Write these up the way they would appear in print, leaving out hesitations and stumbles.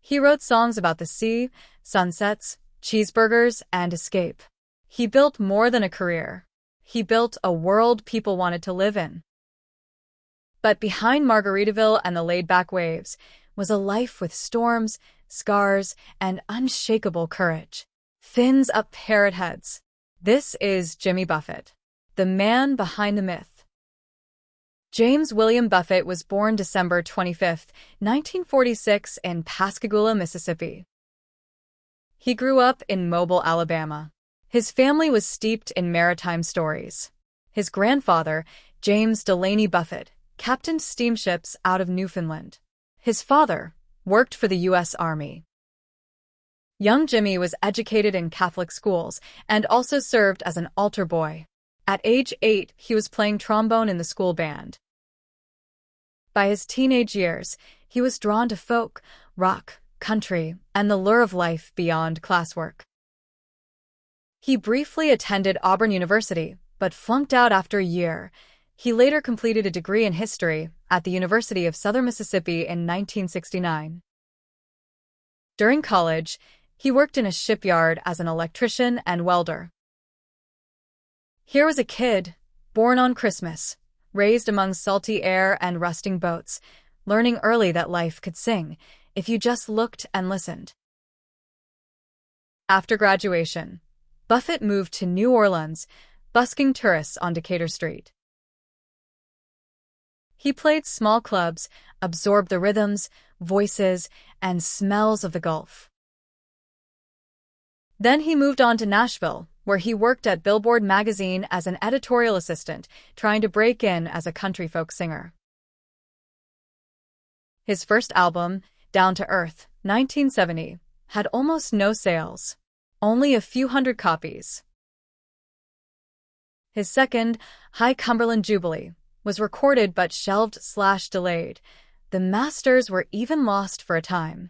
He wrote songs about the sea, sunsets, cheeseburgers, and escape. He built more than a career. He built a world people wanted to live in. But behind Margaritaville and the laid-back waves was a life with storms, scars, and unshakable courage. Fins up parrot heads. This is Jimmy Buffett, the man behind the myth. James William Buffett was born December 25, 1946 in Pascagoula, Mississippi. He grew up in Mobile, Alabama. His family was steeped in maritime stories. His grandfather, James Delaney Buffett, captained steamships out of Newfoundland. His father worked for the U.S. Army. Young Jimmy was educated in Catholic schools and also served as an altar boy. At age 8, he was playing trombone in the school band. By his teenage years, he was drawn to folk, rock, country, and the lure of life beyond classwork. He briefly attended Auburn University, but flunked out after a year. He later completed a degree in history at the University of Southern Mississippi in 1969. During college, he worked in a shipyard as an electrician and welder. Here was a kid, born on Christmas, raised among salty air and rusting boats, learning early that life could sing if you just looked and listened. After graduation, Buffett moved to New Orleans, busking tourists on Decatur Street. He played small clubs, absorbed the rhythms, voices, and smells of the Gulf. Then he moved on to Nashville, where he worked at Billboard magazine as an editorial assistant, trying to break in as a country folk singer. His first album, Down to Earth, 1970, had almost no sales, only a few hundred copies. His second, High Cumberland Jubilee, was recorded but shelved/delayed. The masters were even lost for a time.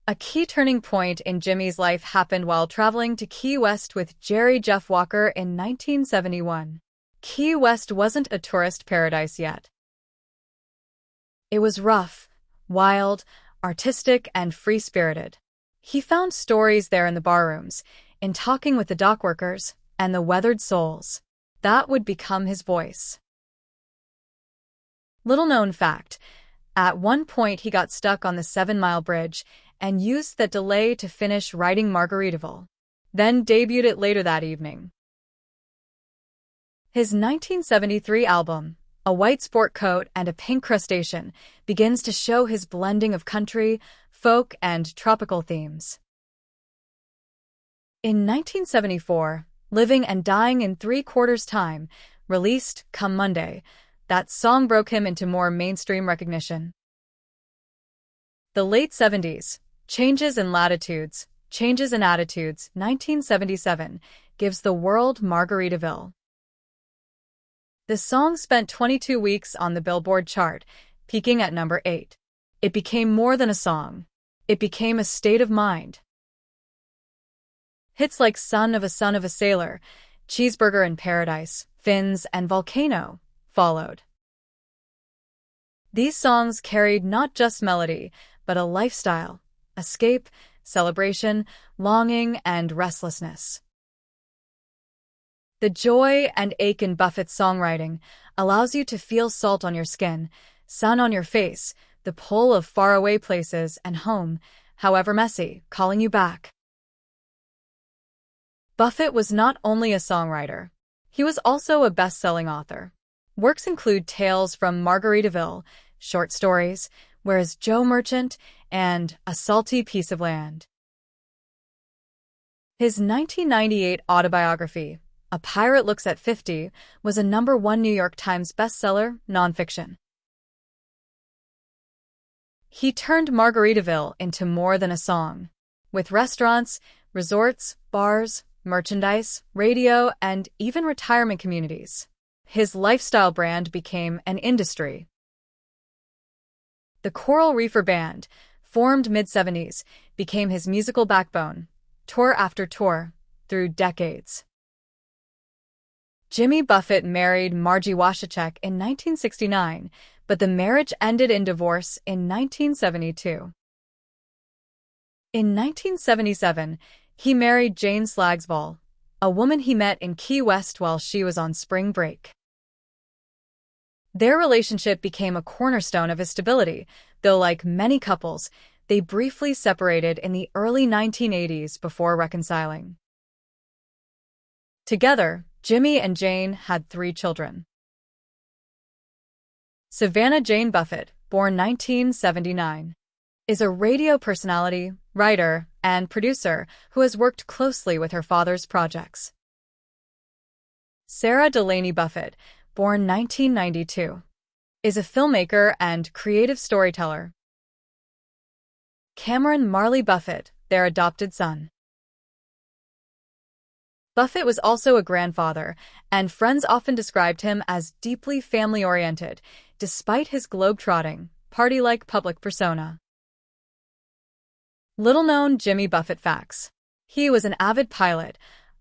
A key turning point in Jimmy's life happened while traveling to Key West with Jerry Jeff Walker in 1971. Key West wasn't a tourist paradise yet. It was rough, wild, artistic, and free-spirited. He found stories there in the barrooms, in talking with the dockworkers and the weathered souls. That would become his voice. Little-known fact, at one point he got stuck on the 7-Mile Bridge and used that delay to finish writing Margaritaville, then debuted it later that evening. His 1973 album, A White Sport Coat and a Pink Crustacean, begins to show his blending of country, folk, and tropical themes. In 1974, Living and Dying in 3/4 Time, released Come Monday, that song broke him into more mainstream recognition. The late 70s, Changes in Latitudes, Changes in Attitudes, 1977, gives the world Margaritaville. The song spent 22 weeks on the Billboard chart, peaking at number 8. It became more than a song. It became a state of mind. Hits like Son of a Sailor, Cheeseburger in Paradise, Fins, and Volcano followed. These songs carried not just melody, but a lifestyle, escape, celebration, longing, and restlessness. The joy and ache in Buffett's songwriting allows you to feel salt on your skin, sun on your face, the pull of faraway places and home, however messy, calling you back. Buffett was not only a songwriter, he was also a best-selling author. Works include Tales from Margaritaville, short stories, Where's Joe Merchant, and A Salty Piece of Land. His 1998 autobiography, A Pirate Looks at 50, was a #1 New York Times bestseller, nonfiction. He turned Margaritaville into more than a song. With restaurants, resorts, bars, merchandise, radio, and even retirement communities, his lifestyle brand became an industry. The Coral Reefer Band, formed mid-70s, became his musical backbone, tour after tour, through decades. Jimmy Buffett married Margie Washachek in 1969, but the marriage ended in divorce in 1972. In 1977, he married Jane Slagsvold, a woman he met in Key West while she was on spring break. Their relationship became a cornerstone of his stability, though like many couples, they briefly separated in the early 1980s before reconciling. Together, Jimmy and Jane had 3 children. Savannah Jane Buffett, born 1979, is a radio personality, writer, and producer who has worked closely with her father's projects. Sarah Delaney Buffett, born 1992, is a filmmaker and creative storyteller. Cameron Marley Buffett, their adopted son. Buffett was also a grandfather, and friends often described him as deeply family-oriented, despite his globe-trotting, party-like public persona. Little-known Jimmy Buffett facts. He was an avid pilot,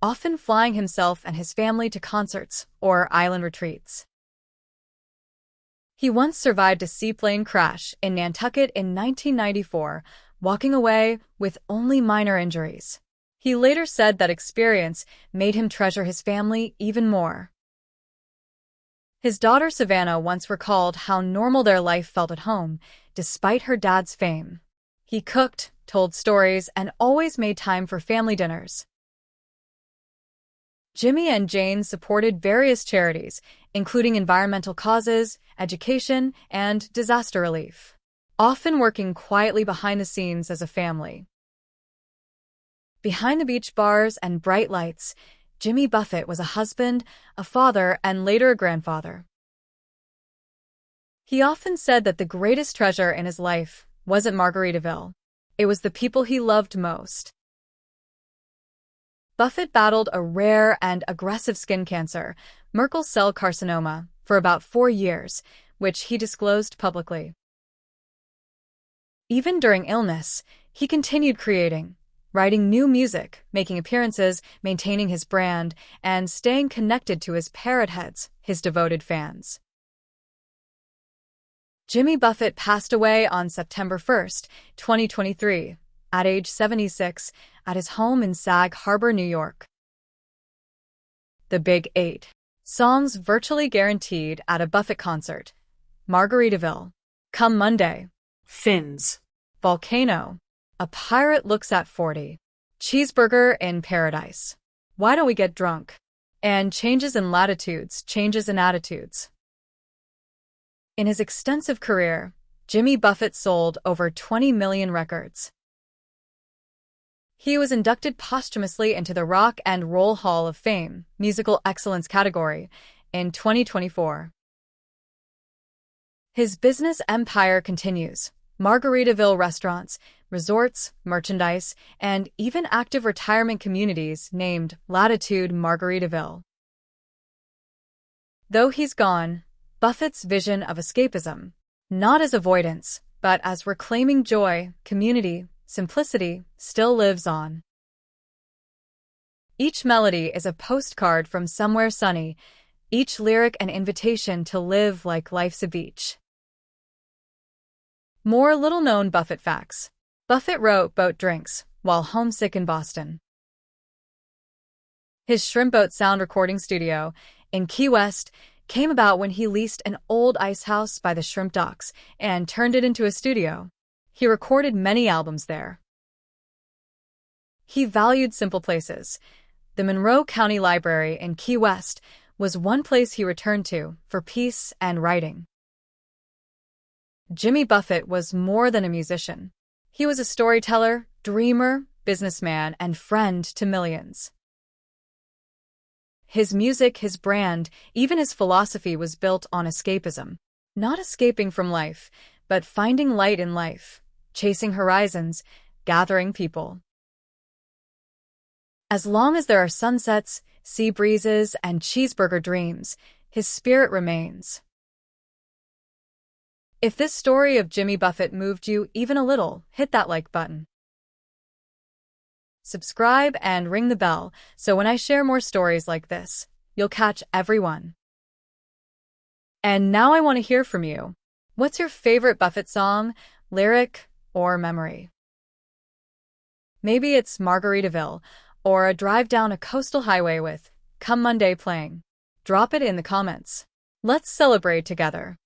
often flying himself and his family to concerts or island retreats. He once survived a seaplane crash in Nantucket in 1994, walking away with only minor injuries. He later said that experience made him treasure his family even more. His daughter Savannah once recalled how normal their life felt at home, despite her dad's fame. He cooked, told stories, and always made time for family dinners. Jimmy and Jane supported various charities, including environmental causes, education, and disaster relief, often working quietly behind the scenes as a family. Behind the beach bars and bright lights, Jimmy Buffett was a husband, a father, and later a grandfather. He often said that the greatest treasure in his life wasn't Margaritaville. It was the people he loved most. Buffett battled a rare and aggressive skin cancer, Merkel cell carcinoma, for about 4 years, which he disclosed publicly. Even during illness, he continued creating, writing new music, making appearances, maintaining his brand, and staying connected to his parrot heads, his devoted fans. Jimmy Buffett passed away on September 1, 2023, at age 76, at his home in Sag Harbor, New York. The Big 8. Songs virtually guaranteed at a Buffett concert. Margaritaville. Come Monday. Fins. Volcano. A pirate looks at 40. Cheeseburger in paradise. Why don't we get drunk? And changes in latitudes, changes in attitudes. In his extensive career, Jimmy Buffett sold over 20 million records. He was inducted posthumously into the Rock and Roll Hall of Fame, Musical Excellence category, in 2024. His business empire continues. Margaritaville restaurants, resorts, merchandise, and even active retirement communities named Latitude Margaritaville. Though he's gone, Buffett's vision of escapism, not as avoidance, but as reclaiming joy, community, simplicity, still lives on. Each melody is a postcard from somewhere sunny, each lyric an invitation to live like life's a beach. More little-known Buffett facts. Buffett wrote Boat Drinks while homesick in Boston. His Shrimp Boat sound recording studio in Key West came about when he leased an old ice house by the shrimp docks and turned it into a studio. He recorded many albums there. He valued simple places. The Monroe County Library in Key West was one place he returned to for peace and writing. Jimmy Buffett was more than a musician. He was a storyteller, dreamer, businessman, and friend to millions. His music, his brand, even his philosophy was built on escapism. Not escaping from life, but finding light in life, chasing horizons, gathering people. As long as there are sunsets, sea breezes, and cheeseburger dreams, his spirit remains. If this story of Jimmy Buffett moved you even a little, hit that like button. Subscribe and ring the bell so when I share more stories like this, you'll catch every one. And now I want to hear from you. What's your favorite Buffett song, lyric, or memory? Maybe it's Margaritaville, or a drive down a coastal highway with Come Monday playing. Drop it in the comments. Let's celebrate together.